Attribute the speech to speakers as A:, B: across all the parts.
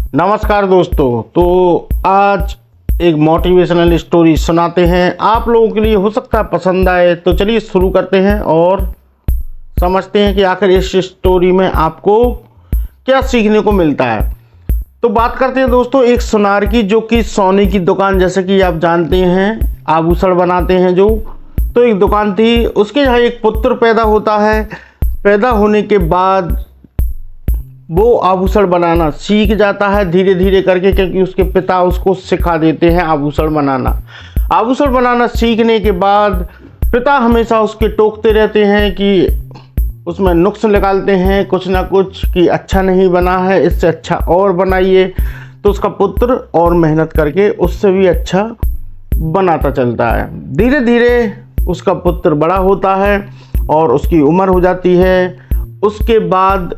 A: नमस्कार दोस्तों। तो आज एक मोटिवेशनल स्टोरी सुनाते हैं, आप लोगों के लिए हो सकता है पसंद आए। तो चलिए शुरू करते हैं और समझते हैं कि आखिर इस स्टोरी में आपको क्या सीखने को मिलता है। तो बात करते हैं दोस्तों एक सुनार की, जो कि सोने की दुकान, जैसे कि आप जानते हैं आभूषण बनाते हैं जो, तो एक दुकान थी। उसके यहाँ एक पुत्र पैदा होता है। पैदा होने के बाद वो आभूषण बनाना सीख जाता है धीरे धीरे करके, क्योंकि उसके पिता उसको सिखा देते हैं आभूषण बनाना। आभूषण बनाना सीखने के बाद पिता हमेशा उसके टोकते रहते हैं कि उसमें नुक्स निकालते हैं कुछ ना कुछ, कि अच्छा नहीं बना है, इससे अच्छा और बनाइए। तो उसका पुत्र और मेहनत करके उससे भी अच्छा बनाता चलता है। धीरे धीरे उसका पुत्र बड़ा होता है और उसकी उम्र हो जाती है। उसके बाद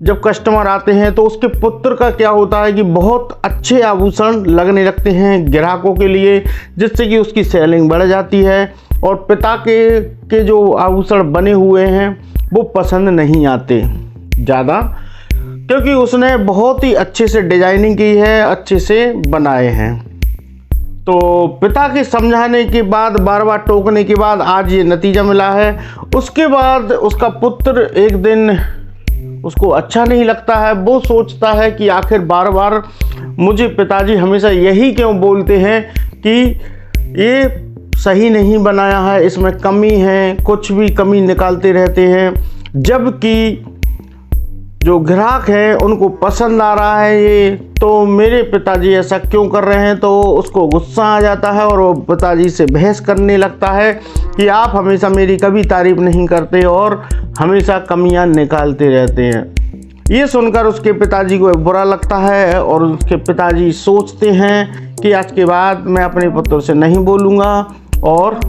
A: जब कस्टमर आते हैं तो उसके पुत्र का क्या होता है कि बहुत अच्छे आभूषण लगने लगते हैं ग्राहकों के लिए, जिससे कि उसकी सेलिंग बढ़ जाती है। और पिता के जो आभूषण बने हुए हैं वो पसंद नहीं आते ज़्यादा, क्योंकि उसने बहुत ही अच्छे से डिजाइनिंग की है, अच्छे से बनाए हैं। तो पिता के समझाने के बाद, बार बार टोकने के बाद आज ये नतीजा मिला है। उसके बाद उसका पुत्र एक दिन, उसको अच्छा नहीं लगता है, वो सोचता है कि आखिर बार बार मुझे पिताजी हमेशा यही क्यों बोलते हैं कि ये सही नहीं बनाया है, इसमें कमी है, कुछ भी कमी निकालते रहते हैं, जबकि जो ग्राहक हैं उनको पसंद आ रहा है ये, तो मेरे पिताजी ऐसा क्यों कर रहे हैं। तो उसको गुस्सा आ जाता है और वो पिताजी से बहस करने लगता है कि आप हमेशा मेरी कभी तारीफ नहीं करते और हमेशा कमियां निकालते रहते हैं। ये सुनकर उसके पिताजी को बुरा लगता है और उसके पिताजी सोचते हैं कि आज के बाद मैं अपने पुत्र से नहीं बोलूँगा, और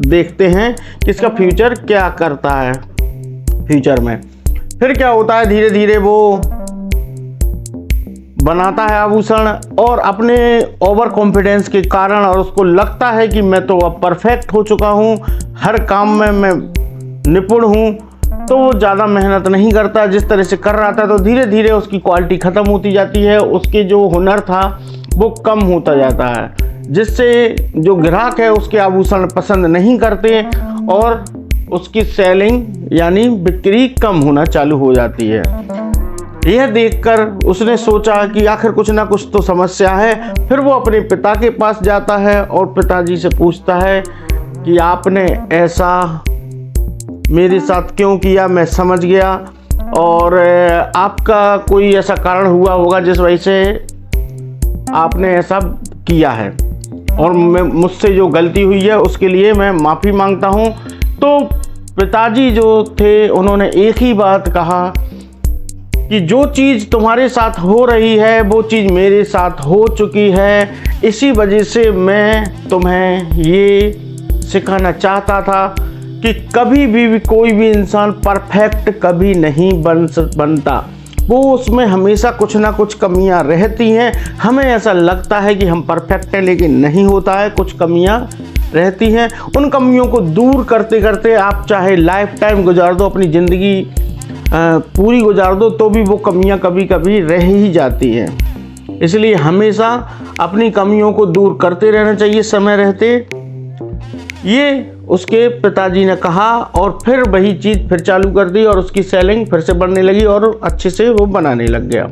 A: देखते हैं कि इसका फ्यूचर क्या करता है। फ्यूचर में फिर क्या होता है, धीरे धीरे वो बनाता है आभूषण और अपने ओवर कॉन्फिडेंस के कारण, और उसको लगता है कि मैं तो अब परफेक्ट हो चुका हूँ, हर काम में मैं निपुण हूँ, तो वो ज़्यादा मेहनत नहीं करता जिस तरह से कर रहा था। तो धीरे धीरे उसकी क्वालिटी ख़त्म होती जाती है, उसके जो हुनर था वो कम होता जाता है, जिससे जो ग्राहक है उसके आभूषण पसंद नहीं करते और उसकी सेलिंग यानी बिक्री कम होना चालू हो जाती है। यह देखकर उसने सोचा कि आखिर कुछ ना कुछ तो समस्या है। फिर वो अपने पिता के पास जाता है और पिताजी से पूछता है कि आपने ऐसा मेरे साथ क्यों किया, मैं समझ गया, और आपका कोई ऐसा कारण हुआ होगा जिस वजह से आपने ऐसा किया है, और मुझसे जो गलती हुई है उसके लिए मैं माफ़ी मांगता हूँ। तो पिताजी जो थे उन्होंने एक ही बात कहा कि जो चीज़ तुम्हारे साथ हो रही है वो चीज़ मेरे साथ हो चुकी है, इसी वजह से मैं तुम्हें ये सिखाना चाहता था कि कभी भी कोई भी इंसान परफेक्ट कभी नहीं बनता। वो उसमें हमेशा कुछ ना कुछ कमियां रहती हैं। हमें ऐसा लगता है कि हम परफेक्ट हैं, लेकिन नहीं होता है, कुछ कमियां रहती हैं। उन कमियों को दूर करते करते आप चाहे लाइफ टाइम गुजार दो, अपनी ज़िंदगी पूरी गुजार दो, तो भी वो कमियां कभी कभी रह ही जाती हैं। इसलिए हमेशा अपनी कमियों को दूर करते रहना चाहिए समय रहते। ये उसके पिताजी ने कहा और फिर वही चीज़ फिर चालू कर दी और उसकी सेलिंग फिर से बढ़ने लगी और अच्छे से वो बनाने लग गया।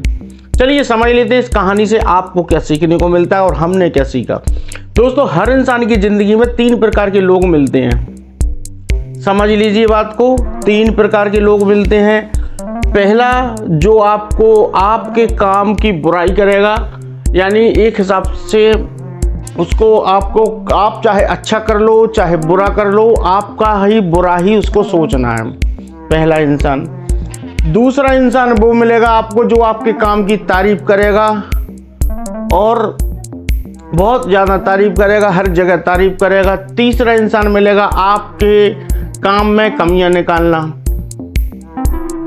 A: चलिए समझ लेते हैं इस कहानी से आपको क्या सीखने को मिलता है और हमने क्या सीखा। दोस्तों, हर इंसान की ज़िंदगी में 3 प्रकार के लोग मिलते हैं। समझ लीजिए बात को, 3 प्रकार के लोग मिलते हैं। पहला, जो आपको आपके काम की बुराई करेगा, यानी एक हिसाब से उसको आप चाहे अच्छा कर लो चाहे बुरा कर लो, आपका ही बुरा ही उसको सोचना है, पहला इंसान। दूसरा इंसान वो मिलेगा आपको जो आपके काम की तारीफ करेगा और बहुत ज़्यादा तारीफ करेगा, हर जगह तारीफ करेगा। तीसरा इंसान मिलेगा आपके काम में कमियां निकालना।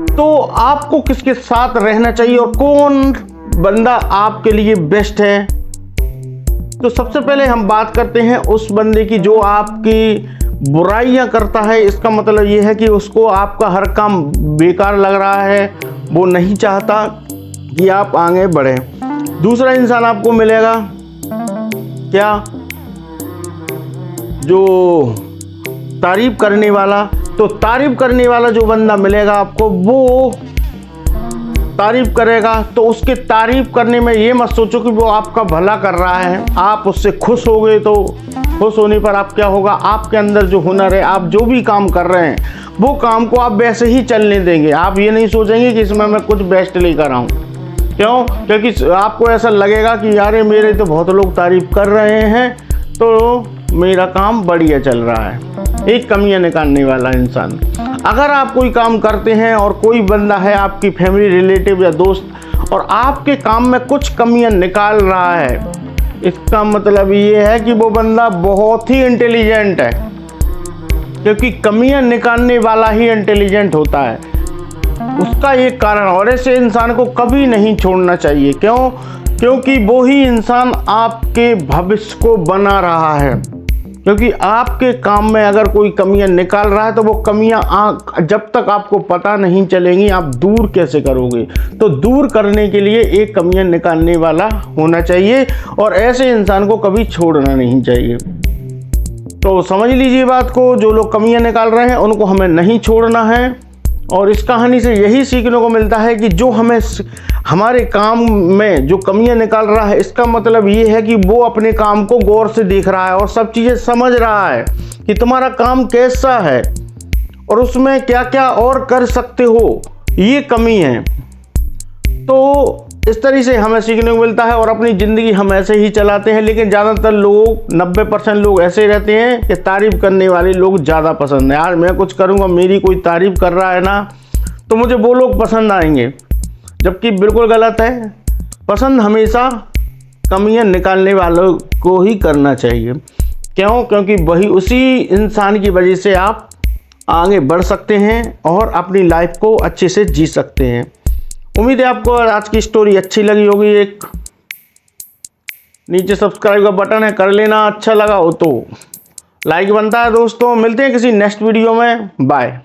A: तो आपको किसके साथ रहना चाहिए और कौन बंदा आपके लिए बेस्ट है? तो सबसे पहले हम बात करते हैं उस बंदे की जो आपकी बुराइयां करता है। इसका मतलब ये है कि उसको आपका हर काम बेकार लग रहा है, वो नहीं चाहता कि आप आगे बढ़ें। दूसरा इंसान आपको मिलेगा क्या, जो तारीफ करने वाला। तो तारीफ करने वाला जो बंदा मिलेगा आपको, वो तारीफ करेगा तो उसके तारीफ करने में ये मत सोचो कि वो आपका भला कर रहा है। आप उससे खुश हो गए तो खुश होने पर आप क्या होगा, आपके अंदर जो हुनर है, आप जो भी काम कर रहे हैं वो काम को आप वैसे ही चलने देंगे। आप ये नहीं सोचेंगे कि इसमें मैं कुछ बेस्ट लेकर कर रहा हूँ। क्यों? क्योंकि आपको ऐसा लगेगा कि यार मेरे तो बहुत लोग तारीफ कर रहे हैं तो मेरा काम बढ़िया चल रहा है। एक कमियां निकालने वाला इंसान। अगर आप कोई काम करते हैं और कोई बंदा है आपकी फैमिली, रिलेटिव या दोस्त, और आपके काम में कुछ कमियां निकाल रहा है, इसका मतलब ये है कि वो बंदा बहुत ही इंटेलिजेंट है, क्योंकि कमियां निकालने वाला ही इंटेलिजेंट होता है। उसका एक कारण, और ऐसे इंसान को कभी नहीं छोड़ना चाहिए। क्यों? क्योंकि वो ही इंसान आपके भविष्य को बना रहा है। क्योंकि आपके काम में अगर कोई कमियां निकाल रहा है तो वो कमियां जब तक आपको पता नहीं चलेंगी आप दूर कैसे करोगे। तो दूर करने के लिए एक कमियां निकालने वाला होना चाहिए, और ऐसे इंसान को कभी छोड़ना नहीं चाहिए। तो समझ लीजिए बात को, जो लोग कमियां निकाल रहे हैं उनको हमें नहीं छोड़ना है। और इस कहानी से यही सीखने को मिलता है कि जो हमें हमारे काम में जो कमियां निकाल रहा है, इसका मतलब ये है कि वो अपने काम को गौर से देख रहा है और सब चीज़ें समझ रहा है कि तुम्हारा काम कैसा है और उसमें क्या क्या और कर सकते हो, ये कमी है। तो इस तरह से हमें सीखने को मिलता है, और अपनी ज़िंदगी हम ऐसे ही चलाते हैं। लेकिन ज़्यादातर लोग, 90% लोग ऐसे रहते हैं कि तारीफ़ करने वाले लोग ज़्यादा पसंद है। यार मैं कुछ करूँगा, मेरी कोई तारीफ़ कर रहा है ना, तो मुझे वो लोग पसंद आएंगे, जबकि बिल्कुल गलत है। पसंद हमेशा कमियां निकालने वालों को ही करना चाहिए। क्यों? क्योंकि वही, उसी इंसान की वजह से आप आगे बढ़ सकते हैं और अपनी लाइफ को अच्छे से जी सकते हैं। उम्मीद है आपको आज की स्टोरी अच्छी लगी होगी। एक नीचे सब्सक्राइब का बटन है, कर लेना। अच्छा लगा हो तो लाइक बनता है। दोस्तों मिलते हैं किसी नेक्स्ट वीडियो में। बाय।